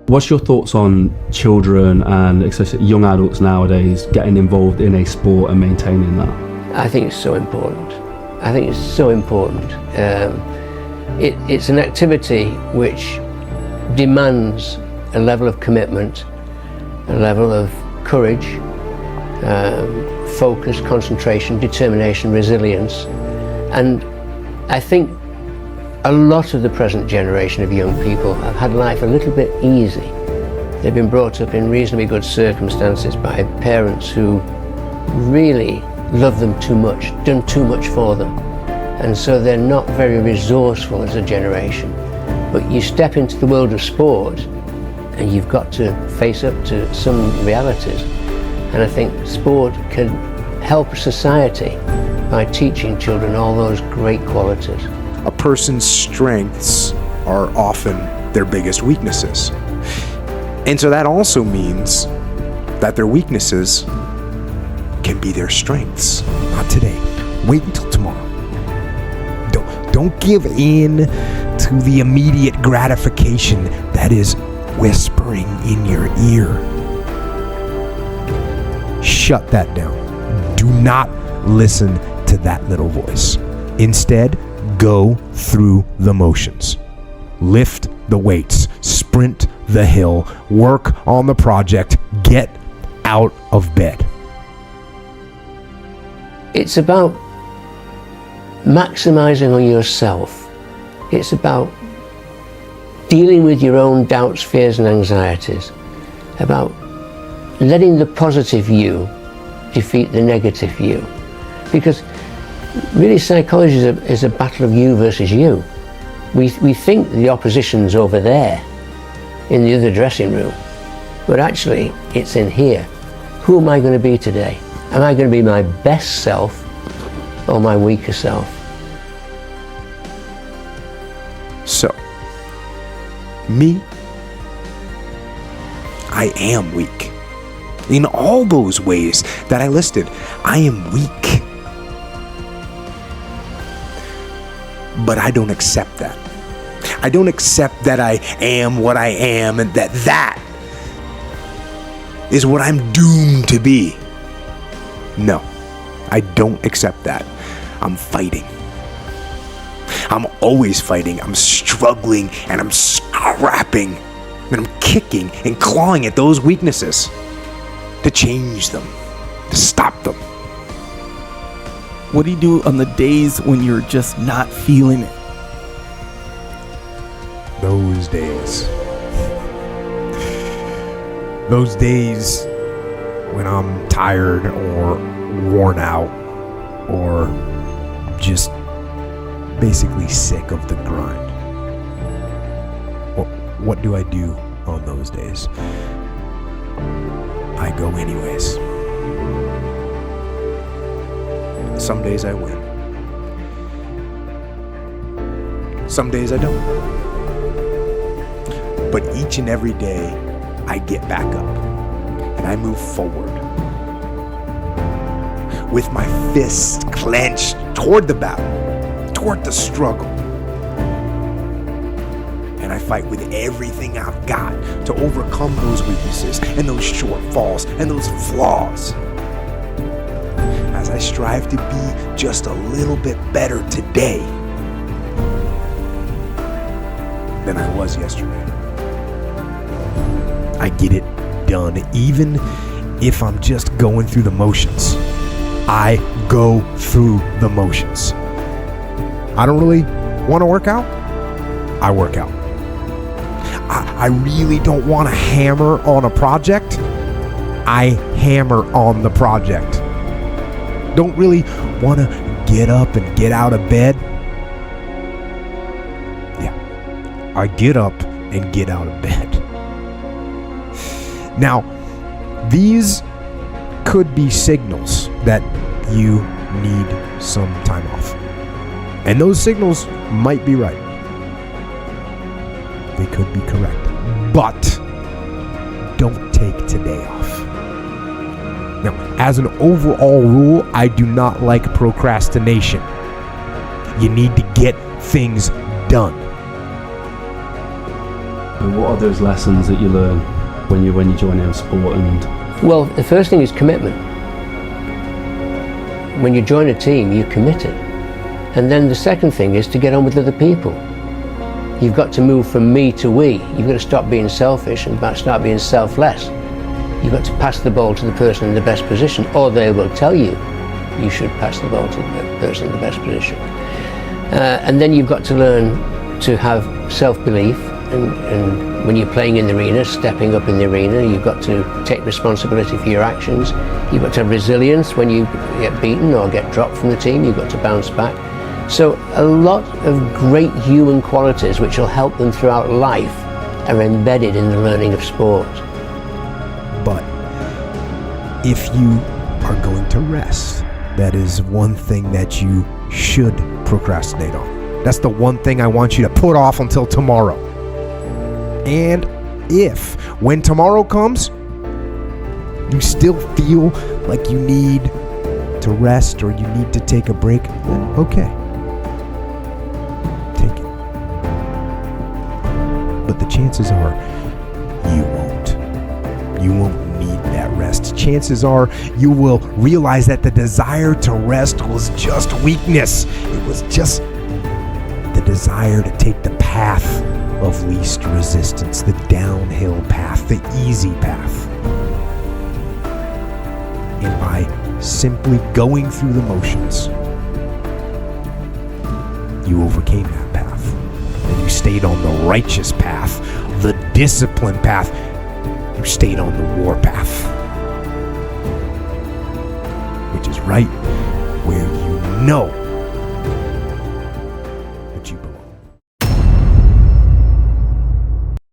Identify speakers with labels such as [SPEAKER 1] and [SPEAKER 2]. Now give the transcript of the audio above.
[SPEAKER 1] What's your thoughts on children and especially young adults nowadays getting involved in a sport and maintaining that?
[SPEAKER 2] I think it's so important. I think it's so important. It's an activity which demands a level of commitment, a level of courage, focus, concentration, determination, resilience. And I think a lot of the present generation of young people have had life a little bit easy. They've been brought up in reasonably good circumstances by parents who really love them too much, done too much for them. And so they're not very resourceful as a generation. But you step into the world of sport and you've got to face up to some realities. And I think sport can help society by teaching children all those great qualities.
[SPEAKER 3] A person's strengths are often their biggest weaknesses. And so that also means that their weaknesses can be their strengths.
[SPEAKER 4] Not today. Wait until tomorrow. Don't give in to the immediate gratification that is whispering in your ear. Shut that down. Do not listen to that little voice. Instead, go through the motions. Lift the weights, sprint the hill, work on the project, get out of bed.
[SPEAKER 2] It's about maximizing on yourself. It's about dealing with your own doubts, fears and anxieties, about letting the positive you defeat the negative you. Because really psychology is a battle of you versus you. We think the opposition's over there in the other dressing room, but actually it's in here. Who am I going to be today? Am I going to be my best self or my weaker self?
[SPEAKER 3] So, me, I am weak. In all those ways that I listed, I am weak. But I don't accept that. I don't accept that I am what I am and that is what I'm doomed to be. No, I don't accept that. I'm fighting. I'm always fighting. I'm struggling and I'm scrapping and I'm kicking and clawing at those weaknesses to change them, to stop them.
[SPEAKER 5] What do you do on the days when you're just not feeling it?
[SPEAKER 4] Those days when I'm tired or worn out or just basically sick of the grind. What do I do on those days? I go anyways.
[SPEAKER 3] Some days I win. Some days I don't. But each and every day, I get back up and I move forward with my fists clenched toward the battle, toward the struggle. And I fight with everything I've got to overcome those weaknesses and those shortfalls and those flaws. As I strive to be just a little bit better today than I was yesterday.
[SPEAKER 4] I get it done, even if I'm just going through the motions. I go through the motions. I don't really want to work out. I work out. I really don't want to hammer on a project. I hammer on the project. Don't really want to get up and get out of bed. Yeah, I get up and get out of bed. Now, these could be signals that you need some time off. And those signals might be right. They could be correct. But don't take today off. Now, as an overall rule, I do not like procrastination. You need to get things done.
[SPEAKER 1] And what are those lessons that you learn when you join a sport? And
[SPEAKER 2] Well, the first thing is commitment. When you join a team, you're committed. And then the second thing is to get on with other people. You've got to move from me to we. You've got to stop being selfish and start being selfless. You've got to pass the ball to the person in the best position, or they will tell you you should pass the ball to the person in the best position. And then you've got to learn to have self-belief, and when you're playing in the arena, stepping up in the arena, you've got to take responsibility for your actions. You've got to have resilience when you get beaten or get dropped from the team. You've got to bounce back. So a lot of great human qualities which will help them throughout life are embedded in the learning of sport.
[SPEAKER 4] But if you are going to rest, that is one thing that you should procrastinate on. That's the one thing I want you to put off until tomorrow. And if, when tomorrow comes, you still feel like you need to rest or you need to take a break, then okay. Take it. But the chances are you won't. You won't need that rest. Chances are you will realize that the desire to rest was just weakness. It was just the desire to take the path of least resistance, the downhill path, the easy path. And by simply going through the motions, you overcame that path. And you stayed on the righteous path, the disciplined path. You stayed on the war path, which is right where you know